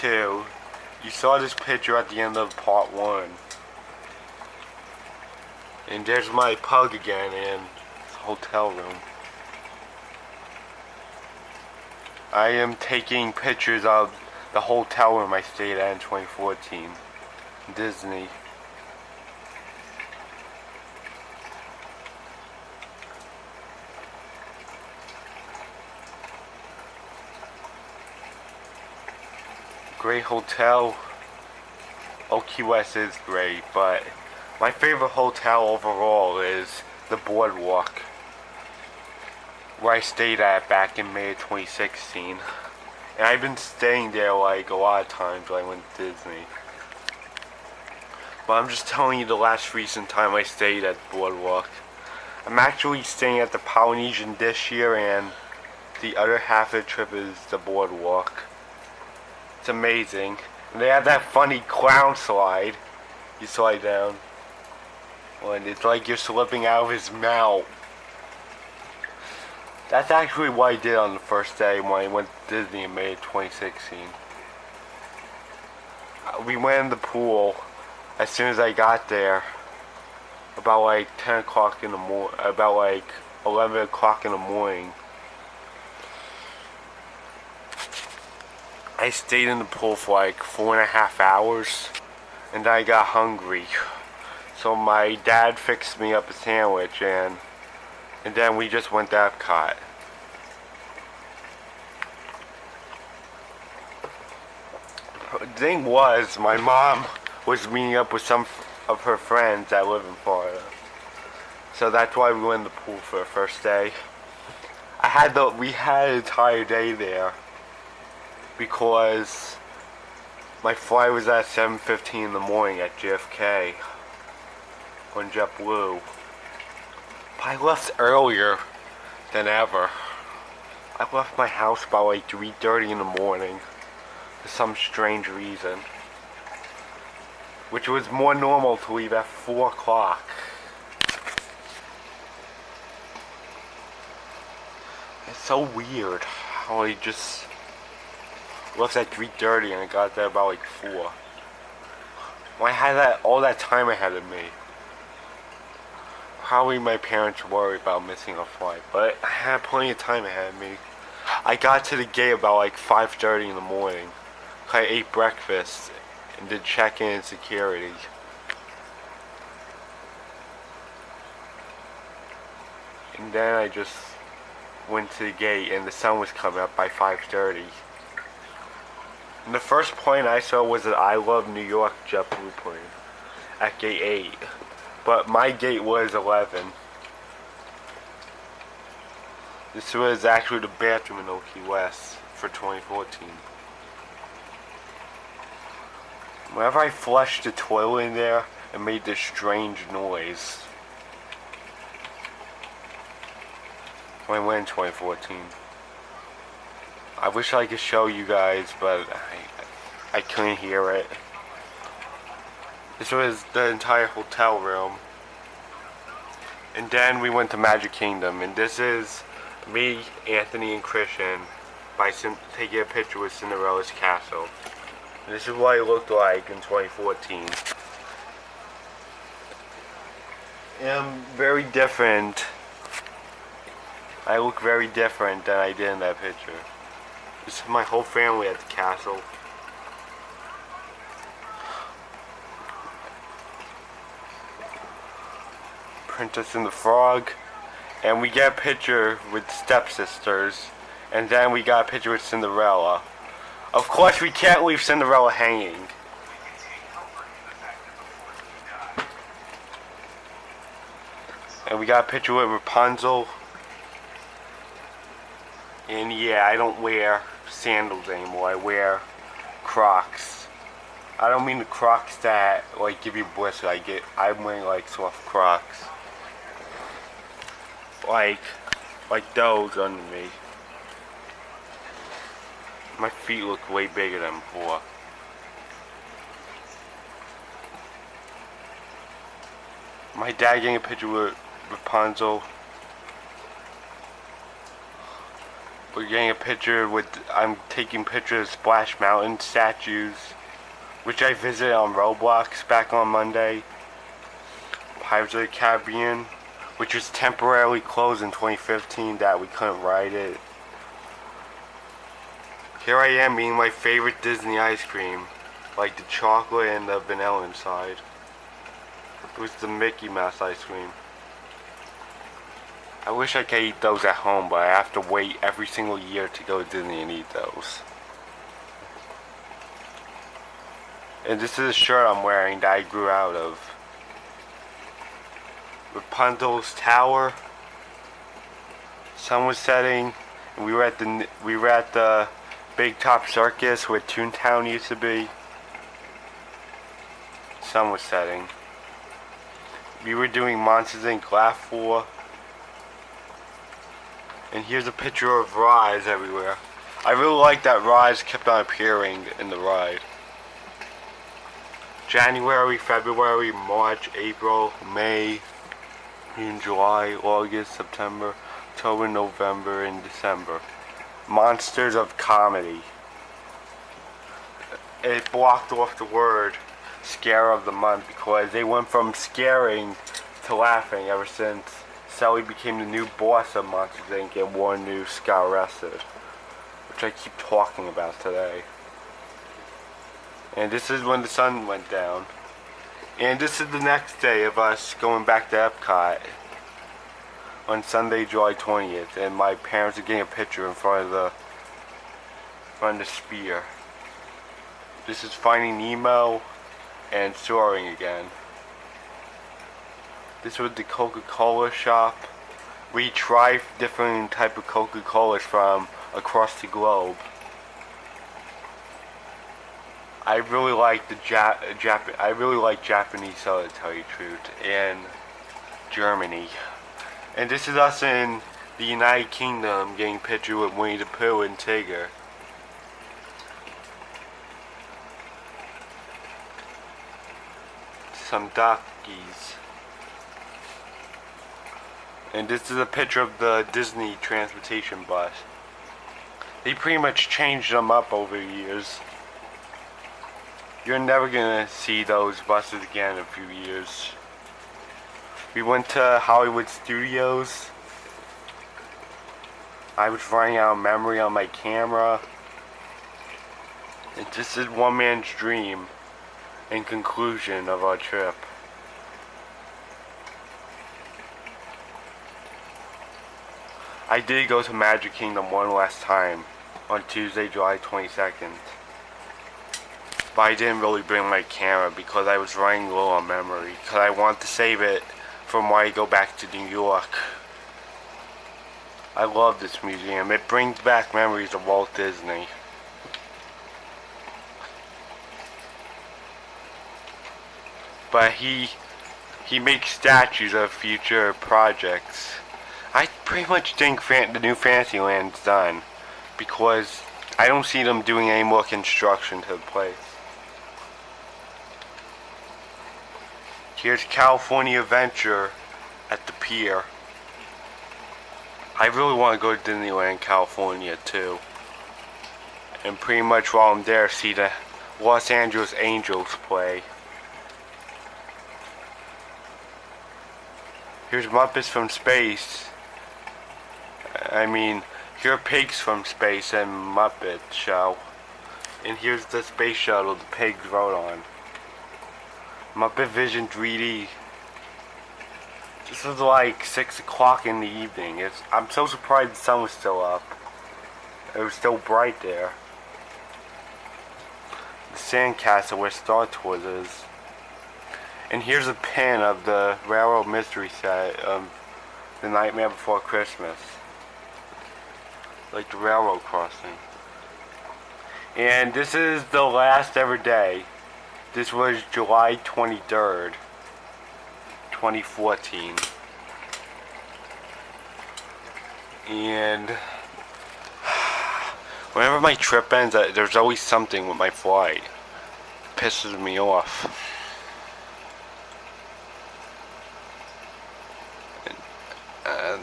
2. You saw this picture at the end of part 1. And there's my pug again in the hotel room. I am taking pictures of the hotel room I stayed at in 2014. Disney. Great hotel. Key West is great, but my favorite hotel overall is the Boardwalk, where I stayed at back in May of 2016. And I've been staying there like a lot of times when I went to Disney. But I'm just telling you the last recent time I stayed at Boardwalk. I'm actually staying at the Polynesian this year, and the other half of the trip is the Boardwalk. It's amazing. And they have that funny clown slide. You slide down. And it's like you're slipping out of his mouth. That's actually what I did on the first day when I went to Disney in May of 2016. We went in the pool as soon as I got there. About like 10 o'clock in the morning. About like 11 o'clock in the morning. I stayed in the pool for like 4.5 hours, and I got hungry. So my dad fixed me up a sandwich, and then we just went to Epcot. The thing was, my mom was meeting up with some of her friends that live in Florida. So that's why we went in the pool for the first day. We had an entire day there, because my flight was at 7:15 in the morning at JFK on JetBlue. But I left earlier than ever. I left my house about like 3:30 in the morning for some strange reason, which was more normal to leave at 4 o'clock. It's so weird how I just left at 3:30 and I got there about like 4. Well, I had all that time ahead of me. Probably my parents worried about missing a flight, but I had plenty of time ahead of me. I got to the gate about like 5:30 in the morning. I ate breakfast and did check-in and security. And then I just went to the gate, and the sun was coming up by 5:30. And the first plane I saw was an I Love New York JetBlue plane at gate 8. But my gate was 11. This was actually the bathroom in Key West for 2014. Whenever I flushed the toilet in there, it made this strange noise. When I went in 2014. I wish I could show you guys, but I couldn't hear it. This was the entire hotel room. And then we went to Magic Kingdom, and this is me, Anthony, and Christian by taking a picture with Cinderella's castle. And this is what it looked like in 2014. I'm very different. I look very different than I did in that picture. This is my whole family at the castle. Princess and the Frog. And we get a picture with stepsisters. And then we got a picture with Cinderella. Of course we can't leave Cinderella hanging. And we got a picture with Rapunzel. And yeah, I don't wear sandals anymore. I wear Crocs. I don't mean the Crocs that like give you blister. I'm wearing like soft Crocs. Like those under me. My feet look way bigger than before. My dad getting a picture with Rapunzel. We're getting a picture with, I'm taking pictures of Splash Mountain statues, which I visited on Roblox back on Monday. Pirates of the Caribbean, which was temporarily closed in 2015 that we couldn't ride it. Here I am eating my favorite Disney ice cream, like the chocolate and the vanilla inside. It was the Mickey Mouse ice cream. I wish I could eat those at home, but I have to wait every single year to go to Disney and eat those. And this is a shirt I'm wearing that I grew out of. Rapunzel's Tower. Sun was setting, and we were at the Big Top Circus where Toontown used to be. Sun was setting. We were doing Monsters Inc. Laugh 4. And here's a picture of Rise everywhere. I really like that Rise kept on appearing in the ride. January, February, March, April, May, June, July, August, September, October, November, and December. Monsters of Comedy. It blocked off the word Scare of the Month because they went from scaring to laughing ever since Sully became the new boss of Monsters Inc. and Warren News got arrested, which I keep talking about today. And this is when the sun went down. And this is the next day of us going back to Epcot on Sunday, July 20th. And my parents are getting a picture in front of the spear. This is Finding Nemo and Soaring again. This was the Coca-Cola shop. We tried different type of Coca-Colas from across the globe. I really like I really like Japanese soda, to tell you the truth, and Germany. And this is us in the United Kingdom getting a picture with Winnie the Pooh and Tigger. Some duckies. And this is a picture of the Disney transportation bus. They pretty much changed them up over the years. You're never gonna see those buses again in a few years. We went to Hollywood Studios. I was running out of memory on my camera. And this is one man's dream in conclusion of our trip. I did go to Magic Kingdom one last time on Tuesday, July 22nd. But I didn't really bring my camera because I was running low on memory. Because I want to save it from when I go back to New York. I love this museum. It brings back memories of Walt Disney. But he makes statues of future projects. I pretty much think the new Fantasyland's done because I don't see them doing any more construction to the place. Here's California Adventure at the pier. I really want to go to Disneyland, California too. And pretty much while I'm there, see the Los Angeles Angels play. Here's Muppets from Space. I mean, here are Pigs from Space and Muppet Show. And here's the space shuttle the pigs rode on. Muppet Vision 3D. This was like 6 o'clock in the evening. I'm so surprised the sun was still up. It was still bright there. The Sandcastle where Star Tours is. And here's a pin of the Railroad Mystery set of The Nightmare Before Christmas. Like the railroad crossing. And this is the last ever day. This was July 23rd, 2014. And whenever my trip ends, there's always something with my flight. It pisses me off. And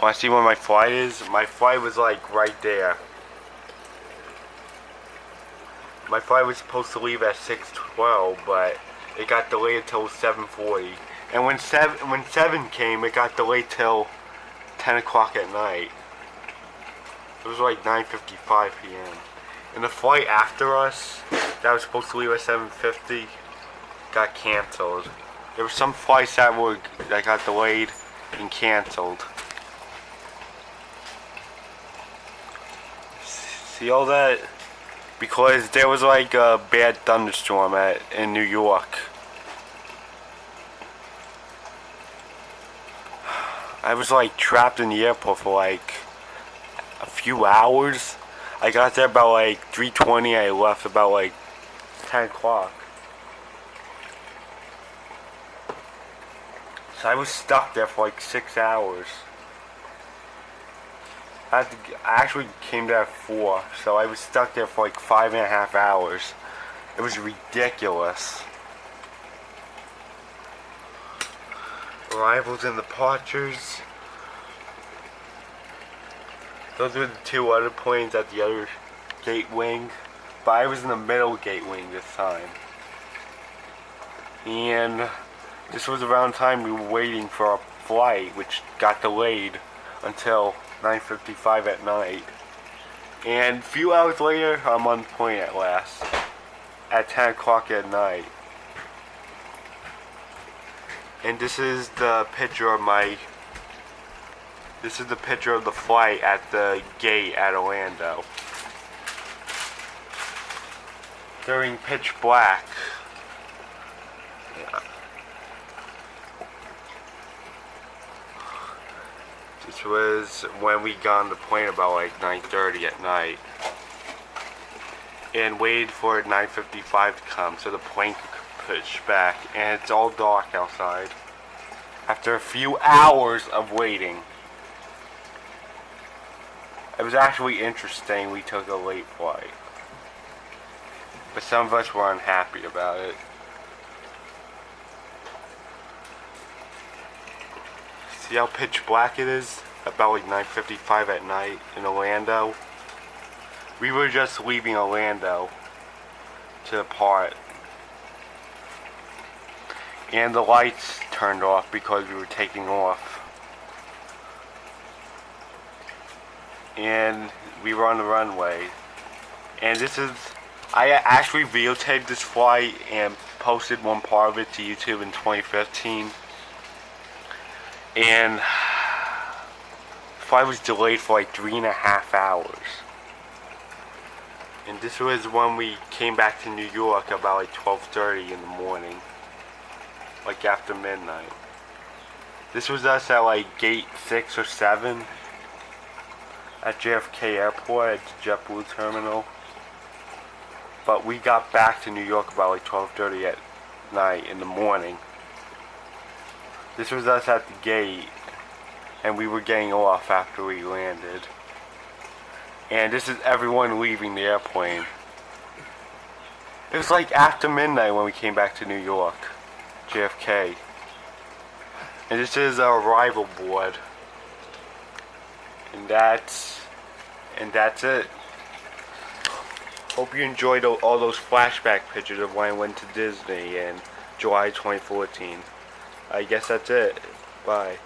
Want to see where my flight is? My flight was like right there. My flight was supposed to leave at 6:12, but it got delayed until 7:40. And when 7 came, it got delayed till 10 o'clock at night. It was like 9:55 p.m. And the flight after us, that was supposed to leave at 7:50, got canceled. There were some flights that got delayed and canceled. See all that? Because there was like a bad thunderstorm in New York. I was like trapped in the airport for like a few hours. I got there about like 3:20. I left about like 10 o'clock. So I was stuck there for like 6 hours. I actually came there at 4, so I was stuck there for like 5.5 hours. It was ridiculous. Arrivals and departures. Those were the 2 other planes at the other gate wing, but I was in the middle gate wing this time. And this was around the time we were waiting for our flight, which got delayed until 9:55 at night. And a few hours later, I'm on the plane at last, at 10 o'clock at night. And this is the picture of the flight at the gate at Orlando. During pitch black. Yeah. This was when we got on the plane about like 9:30 at night. And waited for 9:55 to come so the plane could push back. And it's all dark outside. After a few hours of waiting. It was actually interesting we took a late flight. But some of us were unhappy about it. See how pitch black it is? About like 9:55 at night in Orlando. We were just leaving Orlando to depart. And the lights turned off because we were taking off. And we were on the runway. And I actually videotaped this flight and posted one part of it to YouTube in 2015. And the flight was delayed for like 3.5 hours. And this was when we came back to New York about like 12:30 in the morning. Like after midnight. This was us at like gate 6 or 7 at JFK Airport at the JetBlue terminal. But we got back to New York about like 12:30 at night in the morning. This was us at the gate, and we were getting off after we landed. And this is everyone leaving the airplane. It was like after midnight when we came back to New York, JFK. And this is our arrival board. And that's it. Hope you enjoyed all those flashback pictures of when I went to Disney in July 2014. I guess that's it. Bye.